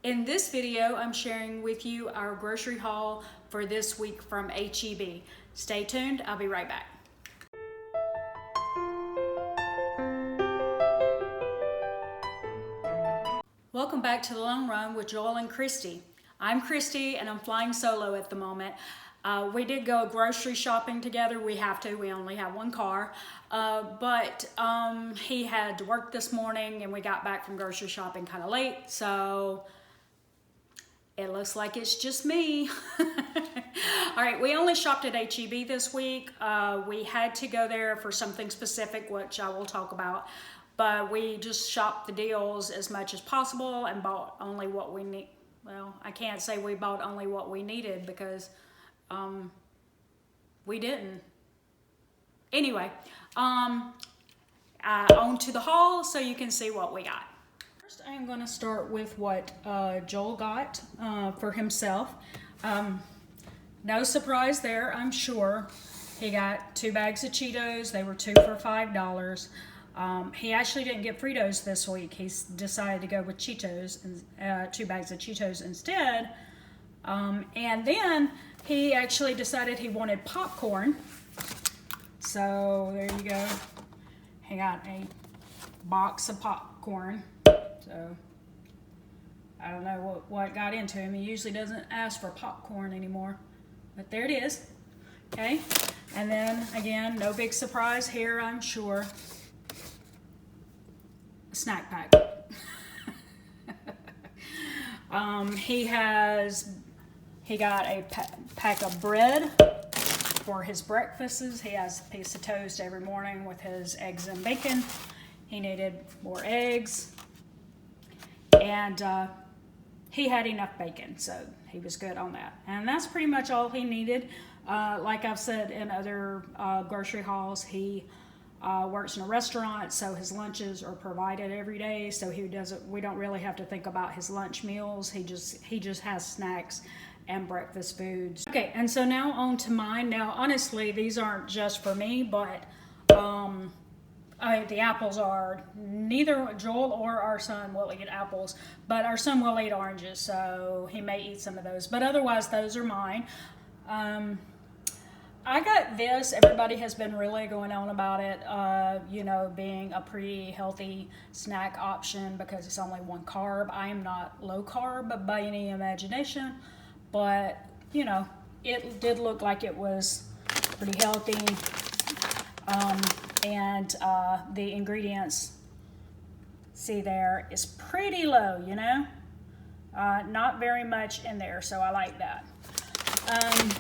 In this video, I'm sharing with you our grocery haul for this week from HEB. Stay tuned, I'll be right back. Welcome back to The Long Run with Joel and Christy. I'm Christy and I'm flying solo at the moment. We did go grocery shopping together. We have to, we only have one car. But he had to work this morning and we got back from grocery shopping kind of late. So it looks like it's just me. All right, we only shopped at HEB this week. We had to go there for something specific, which I will talk about. But we just shopped the deals as much as possible and bought only what we need. Well, I can't say we bought only what we needed because we didn't. Anyway, on to the haul so you can see what we got. First, I am going to start with what Joel got for himself. No surprise there, I'm sure. He got 2 bags of Cheetos. They were 2 for $5. He actually didn't get Fritos this week. He's decided to go with Cheetos, 2 bags of Cheetos instead. And then he actually decided he wanted popcorn. So there you go. He got a box of popcorn. So I don't know what got into him. He usually doesn't ask for popcorn anymore. But there it is. Okay. And then again, no big surprise here, I'm sure. Snack pack. He got a pack of bread for his breakfasts. He has a piece of toast every morning with his eggs and bacon. He needed more eggs, and he had enough bacon, so he was good on that. And that's pretty much all he needed. Like I've said in other grocery hauls, he works in a restaurant, so his lunches are provided every day. So we don't really have to think about his lunch meals. He just has snacks and breakfast foods. Okay, and so now on to mine. Now, honestly, these aren't just for me, but the apples are. Neither Joel or our son will eat apples, but our son will eat oranges, so he may eat some of those. But otherwise, those are mine. I got this. Everybody has been really going on about it, being a pretty healthy snack option because it's only 1 carb. I am not low carb by any imagination, but, it did look like it was pretty healthy. And the ingredients, see there, is pretty low, not very much in there, so I like that.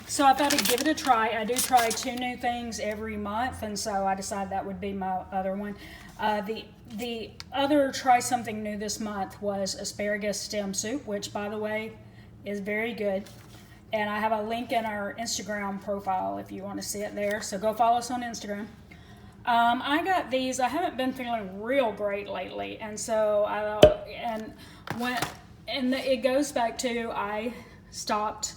So I thought I'd give it a try. I do try 2 new things every month, and so I decided that would be my other one. The other try something new this month was asparagus stem soup, which, by the way, is very good. And I have a link in our Instagram profile if you want to see it there. So go follow us on Instagram. I got these. I haven't been feeling real great lately, and so it goes back to I stopped.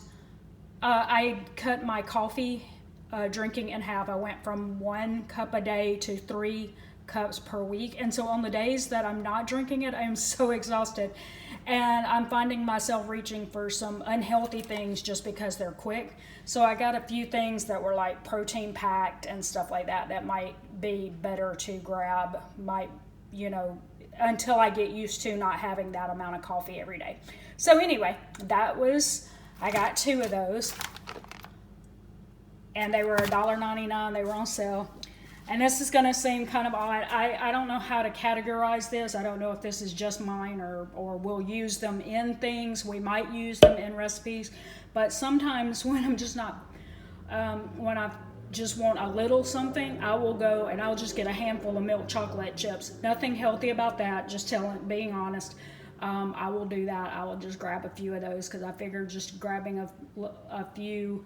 I cut my coffee drinking in half. I went from 1 cup a day to 3 cups per week. And so on the days that I'm not drinking it, I am so exhausted. And I'm finding myself reaching for some unhealthy things just because they're quick. So I got a few things that were like protein packed and stuff like that might be better to grab, until I get used to not having that amount of coffee every day. So anyway, I got 2 of those, and they were $1.99. They were on sale. And this is going to seem kind of odd. I don't know how to categorize this. I don't know if this is just mine or we'll use them in things. We might use them in recipes. But sometimes when I'm just not, when I just want a little something, I will go and I'll just get a handful of milk chocolate chips. Nothing healthy about that, just being honest. I will do that. I will just grab a few of those because I figured just grabbing a few,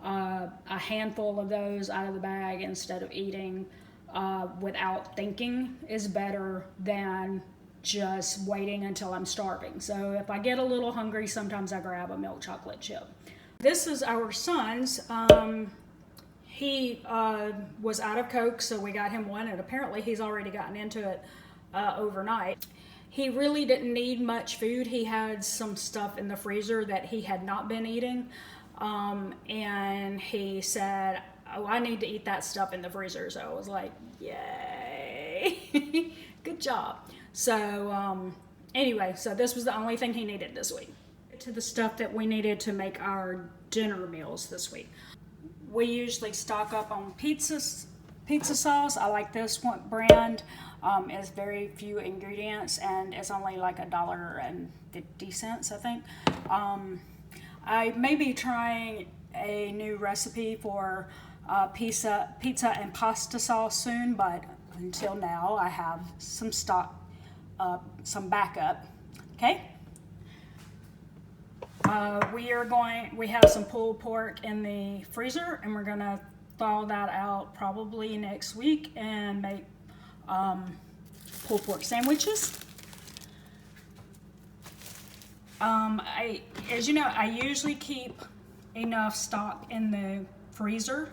a handful of those out of the bag instead of eating without thinking is better than just waiting until I'm starving. So if I get a little hungry, sometimes I grab a milk chocolate chip. This is our son's. He was out of Coke, so we got him one, and apparently he's already gotten into it overnight. he really didn't need much food. He had some stuff in the freezer that he had not been eating. And he said, oh, I need to eat that stuff in the freezer. So I was like, yay, good job. So anyway, so this was the only thing he needed this week. To the stuff that we needed to make our dinner meals this week. We usually stock up on pizza sauce. I like this one brand. It's very few ingredients and it's only like $1.50, I think. I may be trying a new recipe for pizza and pasta sauce soon, but until now I have some stock, some backup. Okay. We have some pulled pork in the freezer, and we're gonna thaw that out probably next week and make pulled pork sandwiches. As you know, I usually keep enough stock in the freezer,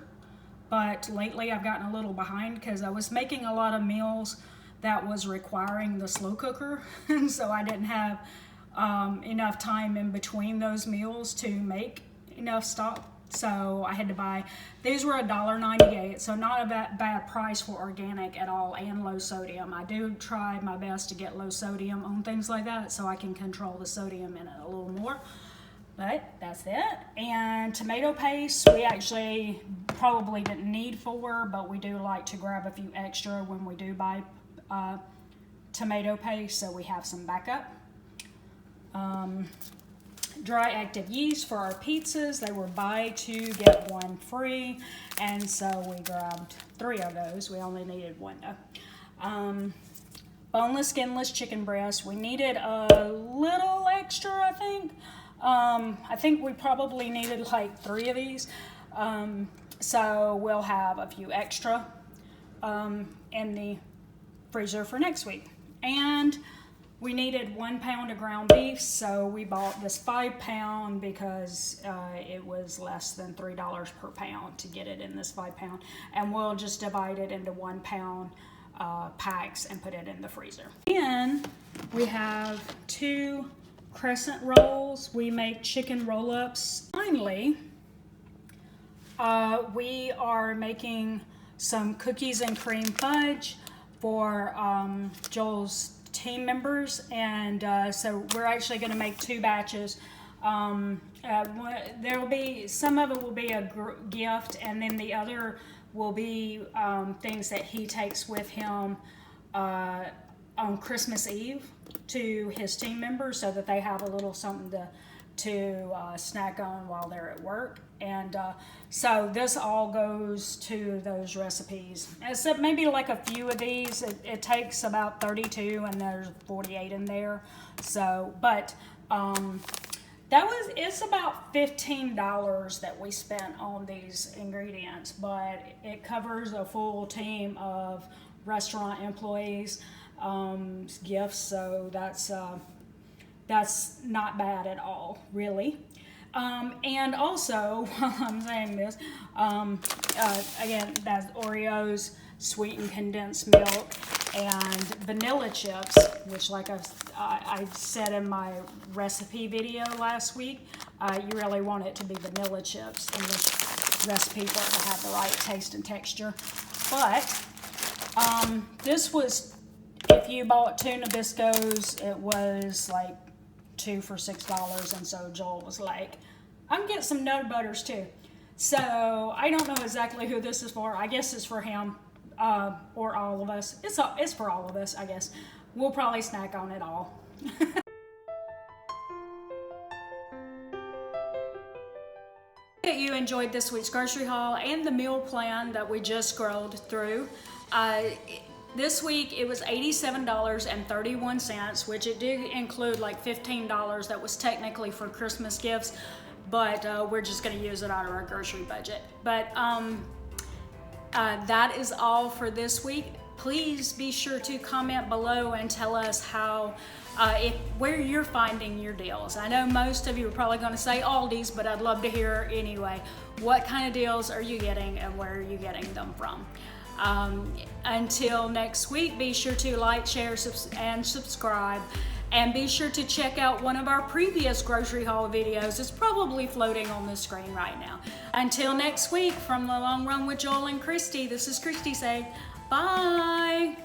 but lately I've gotten a little behind because I was making a lot of meals that was requiring the slow cooker, and so I didn't have enough time in between those meals to make enough stock. So I had to buy, these were $1.98, so not a bad price for organic at all and low sodium. I do try my best to get low sodium on things like that so I can control the sodium in it a little more. But that's it. And tomato paste, we actually probably didn't need 4, but we do like to grab a few extra when we do buy tomato paste, so we have some backup. Dry active yeast for our pizzas. They were buy 2 get 1 free, and so we grabbed 3 of those. We only needed 1 though. Boneless, skinless chicken breast. We needed a little extra, I think. I think we probably needed like 3 of these. So we'll have a few extra in the freezer for next week. And we needed 1 pound of ground beef, so we bought this 5-pound because it was less than $3 per pound to get it in this 5-pound. And we'll just divide it into 1 pound packs and put it in the freezer. Then we have 2 crescent rolls. We make chicken roll-ups. Finally, we are making some cookies and cream fudge for Joel's team members, and so we're actually going to make 2 batches. There will be, some of it will be a gift, and then the other will be things that he takes with him on Christmas Eve to his team members, so that they have a little something to snack on while they're at work. And so this all goes to those recipes. Except maybe like a few of these, it takes about 32 and there's 48 in there. So, but it's about $15 that we spent on these ingredients, but it covers a full team of restaurant employees, gifts, so that's not bad at all, really. And also, while I'm saying this, again, that's Oreos, sweetened condensed milk, and vanilla chips, which, like I said in my recipe video last week, you really want it to be vanilla chips in this recipe for it to have the right taste and texture. But this was, if you bought 2 Nabiscos, it was like 2 for $6, and so Joel was like, I can get some nut butters too. So I don't know exactly who this is for. I guess it's for him or all of us. It's for all of us, I guess. We'll probably snack on it all. That you enjoyed this week's grocery haul and the meal plan that we just scrolled through. This week it was $87.31, which it did include like $15 that was technically for Christmas gifts, but we're just going to use it out of our grocery budget. But that is all for this week. Please be sure to comment below and tell us how, where you're finding your deals. I know most of you are probably going to say Aldi's, but I'd love to hear anyway. What kind of deals are you getting and where are you getting them from? Until next week, be sure to like, share, and subscribe. And be sure to check out one of our previous grocery haul videos. It's probably floating on the screen right now. Until next week, from The Long Run with Joel and Christy, this is Christy saying bye.